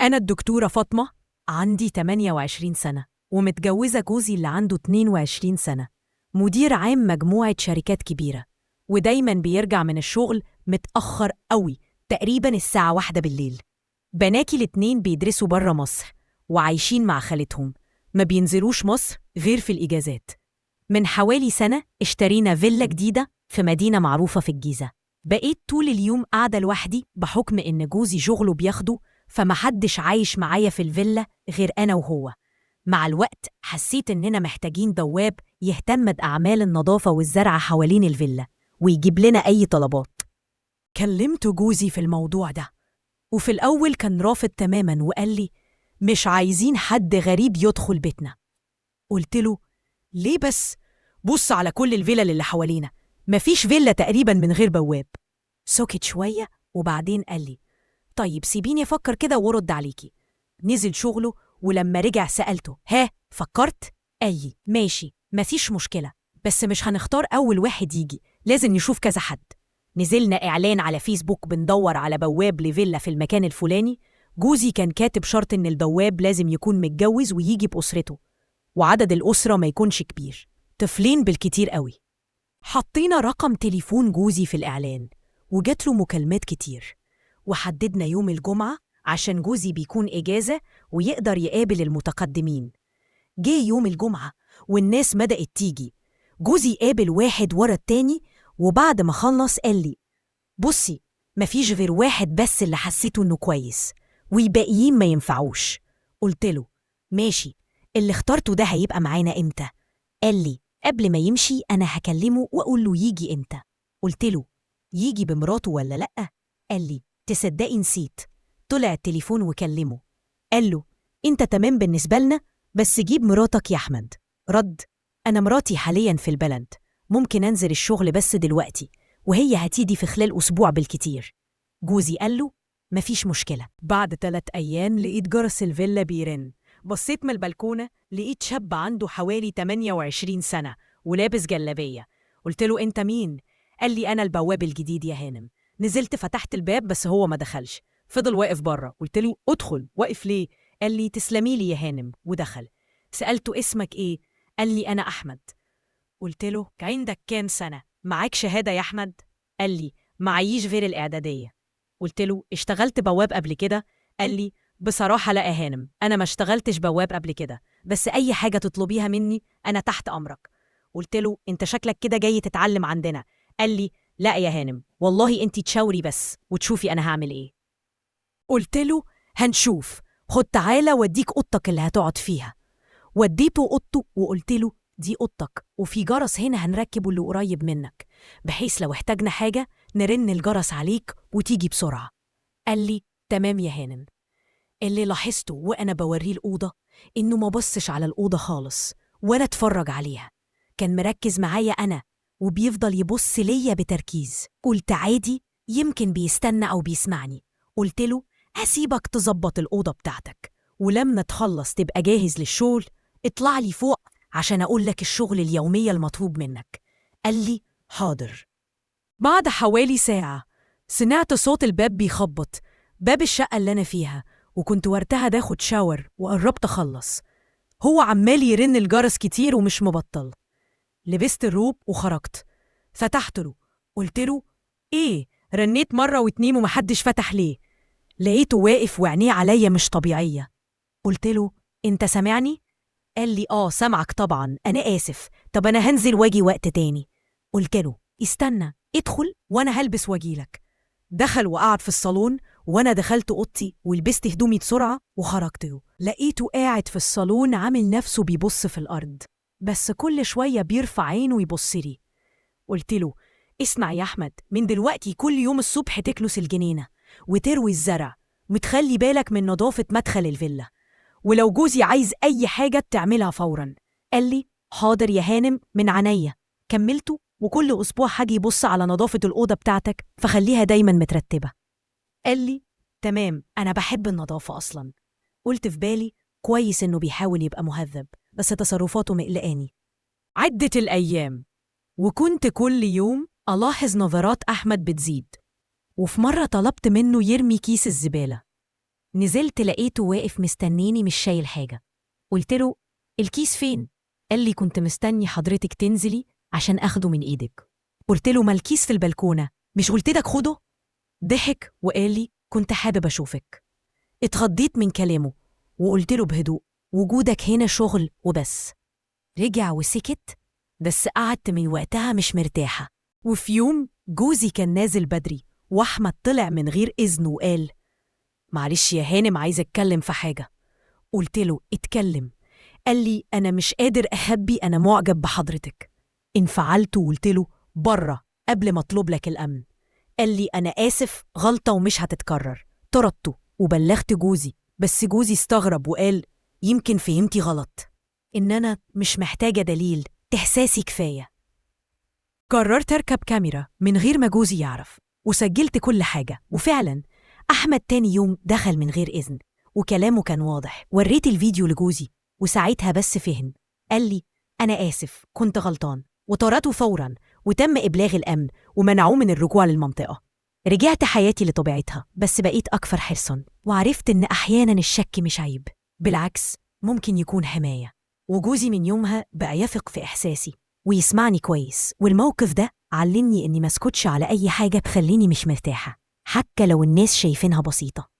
أنا الدكتورة فاطمة، عندي 28 سنة ومتجوزة جوزي اللي عنده 22 سنة، مدير عام مجموعة شركات كبيرة، ودايماً بيرجع من الشغل متأخر قوي، تقريباً الساعة 1 بالليل. بناكي الاتنين بيدرسوا برا مصر وعايشين مع خالتهم، ما بينزلوش مصر غير في الإجازات. من حوالي سنة اشترينا فيلا جديدة في مدينة معروفة في الجيزة. بقيت طول اليوم قاعدة لوحدي بحكم إن جوزي شغله بياخده، فمحدش عايش معايا في الفيلا غير أنا وهو. مع الوقت حسيت إننا محتاجين بواب يهتم بأعمال النظافة والزرع حوالين الفيلا ويجيب لنا أي طلبات. كلمت جوزي في الموضوع ده، وفي الأول كان رافض تماماً وقال لي مش عايزين حد غريب يدخل بيتنا. قلت له ليه بس؟ بص على كل الفيلل اللي حوالينا، مفيش فيلا تقريباً من غير بواب. سكت شوية وبعدين قال لي طيب سيبيني أفكر كده وارد عليكي. نزل شغله، ولما رجع سألته فكرت؟ قال لي ماشي مفيش مشكلة، بس مش هنختار أول واحد يجي، لازم نشوف كذا حد. نزلنا إعلان على فيسبوك بندور على بواب لفيلا في المكان الفلاني. جوزي كان كاتب شرط إن البواب لازم يكون متجوز ويجي بأسرته، وعدد الأسرة ما يكونش كبير، طفلين بالكتير قوي. حطينا رقم تليفون جوزي في الإعلان وجات له مكالمات كتير، وحددنا يوم الجمعة عشان جوزي بيكون إجازة ويقدر يقابل المتقدمين. جه يوم الجمعة والناس بدأت تيجي، جوزي قابل واحد ورا التاني، وبعد ما خلص قال لي بصي مفيش غير واحد بس اللي حسيته إنه كويس والباقيين ما ينفعوش. قلت له ماشي، اللي اخترته ده هيبقى معانا إمتى؟ قال لي قبل ما يمشي أنا هكلمه وأقول له يجي إمتى. قلت له يجي بمراته ولا لأ؟ قال لي تصدقي نسيت. طلع التليفون وكلمه، قال له انت تمام بالنسبة لنا، بس جيب مراتك يا أحمد. رد أنا مراتي حاليا في البلد، ممكن أنزل الشغل بس دلوقتي، وهي هتيجي في خلال أسبوع بالكتير. جوزي قال له مفيش مشكلة. بعد 3 أيام لقيت جرس الفيلا بيرن، بصيت من البلكونة لقيت شاب عنده حوالي 28 سنة ولابس جلابية. قلت له انت مين؟ قال لي أنا البواب الجديد يا هانم. نزلت فتحت الباب بس هو ما دخلش، فضل واقف بره. قلت له ادخل، واقف ليه؟ قال لي تسلمي لي يا هانم، ودخل. سألته اسمك ايه؟ قال لي أنا أحمد. قلت له عندك كام سنة؟ معاك شهادة يا أحمد؟ قال لي معيش غير الإعدادية. قلت له اشتغلت بواب قبل كده؟ قال لي بصراحة لا يا هانم، أنا ما اشتغلتش بواب قبل كده، بس أي حاجة تطلبيها مني أنا تحت أمرك. قلت له انت شكلك كده جاي تتعلم عندنا. قال لي لا يا هانم، والله انت تشاوري بس وتشوفي أنا هعمل ايه. قلت له هنشوف، خد تعالى وديك أوضتك اللي هتقعد فيها. وديته أوضته وقلت له دي أوضتك، وفي جرس هنا هنركبه اللي قريب منك، بحيث لو احتاجنا حاجة نرن الجرس عليك وتيجي بسرعة. قال لي تمام يا هانم. اللي لاحظته وأنا بوريه الأوضة إنه ما بصش على الأوضة خالص ولا اتفرج عليها، كان مركز معايا أنا وبيفضل يبص ليا بتركيز. قلت عادي يمكن بيستنى أو بيسمعني. قلت له هسيبك تظبط الأوضة بتاعتك، ولما تخلص تبقى جاهز للشغل اطلع لي فوق عشان أقول لك الشغل اليومية المطلوب منك. قال لي حاضر. بعد حوالي ساعة سمعت صوت الباب بيخبط، باب الشقة اللي أنا فيها، وكنت وقتها باخد شاور وقربت أخلص. هو عمال يرن الجرس كتير ومش مبطل. لبست الروب وخرجت، فتحت له. قلت له إيه؟ رنيت مرة واتنين ومحدش فتح ليه؟ لقيته واقف وعينيه عليا مش طبيعية. قلت له أنت سامعني؟ قال لي سامعك طبعا، أنا آسف، طب أنا هنزل واجي وقت تاني. قلت له استنى، ادخل وأنا هلبس واجيلك. دخل وقعد في الصالون، وأنا دخلت أوضتي ولبست هدومي بسرعة وخرجت له. لقيته قاعد في الصالون عامل نفسه بيبص في الأرض، بس كل شوية بيرفع عينه ويبص لي. قلت له اسمع يا أحمد، من دلوقتي كل يوم الصبح تكنس الجنينة وتروي الزرع، وتخلي بالك من نظافة مدخل الفيلا، ولو جوزي عايز أي حاجة تعملها فوراً. قال لي حاضر يا هانم من عينيا. كملته، وكل أسبوع هاجي يبص على نظافة الأوضة بتاعتك فخليها دايماً مترتبة. قال لي تمام، أنا بحب النظافة أصلاً. قلت في بالي كويس إنه بيحاول يبقى مهذب، بس تصرفاته مقلقاني. عدت الأيام وكنت كل يوم ألاحظ نظرات أحمد بتزيد، وفي مرة طلبت منه يرمي كيس الزبالة. نزلت لقيته واقف مستنيني مش شايل حاجة. قلت له الكيس فين؟ قال لي كنت مستني حضرتك تنزلي عشان أخده من إيدك. قلت له ما الكيس في البلكونة، مش قلت لك خده؟ ضحك وقال لي كنت حابب أشوفك. اتخضيت من كلامه وقلت له بهدوء وجودك هنا شغل وبس. رجع وسكت، بس قعدت من وقتها مش مرتاحة. وفي يوم جوزي كان نازل بدري وأحمد طلع من غير إذنه وقال معلش يا هانم عايز أتكلم في حاجة. قلت له اتكلم. قال لي أنا مش قادر أخبي أنا معجب بحضرتك. انفعلت وقلت له بره قبل ما أطلب لك الأمن. قال لي أنا آسف، غلطة ومش هتتكرر. طردته وبلغت جوزي، بس جوزي استغرب وقال يمكن فهمتي غلط، إن أنا مش محتاجة دليل، إحساسي كفاية. قررت أركب كاميرا من غير ما جوزي يعرف وسجلت كل حاجة. وفعلا أحمد تاني يوم دخل من غير إذن وكلامه كان واضح. وريت الفيديو لجوزي وساعتها بس فهم. قال لي أنا آسف كنت غلطان، وطردته فورا وتم إبلاغ الأمن ومنعوه من الرجوع للمنطقة. رجعت حياتي لطبيعتها، بس بقيت أكثر حرصا وعرفت إن أحيانا الشك مش عيب، بالعكس ممكن يكون حماية. وجوزي من يومها بقى يثق في إحساسي ويسمعني كويس. والموقف ده علمني إني مسكتش على أي حاجة تخليني مش مرتاحة، حتى لو الناس شايفينها بسيطة.